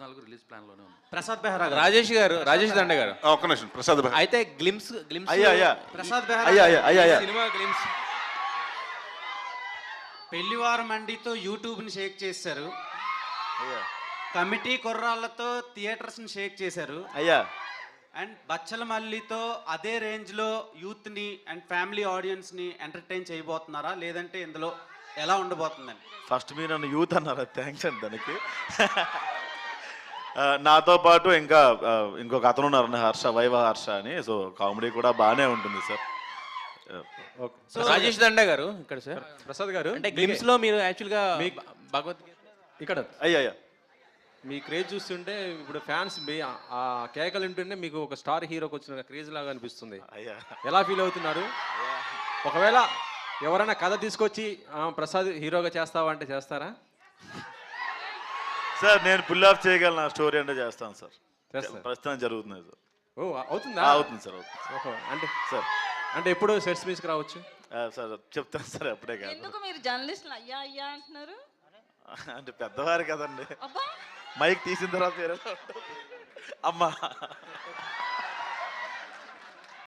14 release ప్లాన్లోనే ఉంది. ప్రసాద్ బెహ్రా గారు. రాజేష్ దండ గారు ఒక్క నిమిషం ప్రసాద్ భాయ్. అయితే గ్లిమ్స్ అయ్యా ప్రసాద్ బెహ్రా అయ్యా సినిమా గ్లిమ్స్ పెళ్లివారం మండితో యూట్యూబ్ని షేక్ చేశారు. కమిటీ కుర్రాళ్ళతో థియేటర్స్ని షేక్ చేశారు. అయ్యా అండ్ బచ్చల మల్లితో అదే రేంజ్లో యూత్ని అండ్ ఫ్యామిలీ ఆడియన్స్ని ఎంటర్టైన్ చేయబోతున్నారా, లేదంటే ఇందులో ఎలా ఉండబోతుందని? ఫస్ట్ మీరు నన్ను యూత్ అన్నారా, థ్యాంక్స్ అండి దానికి. నాతో పాటు ఇంకా ఇంకొక అతను ఉన్నారు వైవ హర్ష అని. సో కామెడీ కూడా బాగానే ఉంటుంది సార్. రాజేష్ దండ గారు ఇక్కడ సార్. ప్రసాద్ గారు అంటే గ్లిమ్స్ లో మీరు యాక్చువల్గా భగవద్గీత ఇక్కడ అయ్యా మీ క్రేజ్ చూస్తుంటే ఇప్పుడు ఫ్యాన్స్ ఆ కేకలు వింటుంటే మీకు ఒక స్టార్ హీరోకి వచ్చిన క్రేజ్ లాగా అనిపిస్తుంది. అయ్యా ఎలా ఫీల్ అవుతున్నారు? ఒకవేళ ఎవరైనా కథ తీసుకొచ్చి ప్రసాద్ హీరోగా చేస్తావా అంటే చేస్తారా? సార్ నేను పుల్ ఆఫ్ చేయగలను, నా స్టోరీ అంటే చేస్తాను సార్. చేస్తారు. ప్రస్తుతం జరుగుతుంది సార్. ఓ అవుతుందా? అవుతుంది సార్, అవుతుంది. ఓహో అంటే సార్ అంటే ఎప్పుడు సెట్స్ మీస్కి రావచ్చు? సార్ చెప్తాను సార్, అప్పుడే కాదు. ఎందుకు మీరు జర్నలిస్టులు అయ్యా అయ్యా అంటున్నారు? అంటే పెద్దవారు కదండి, అబ్బా మైక్ తీసిన తర్వాత వేరే అమ్మా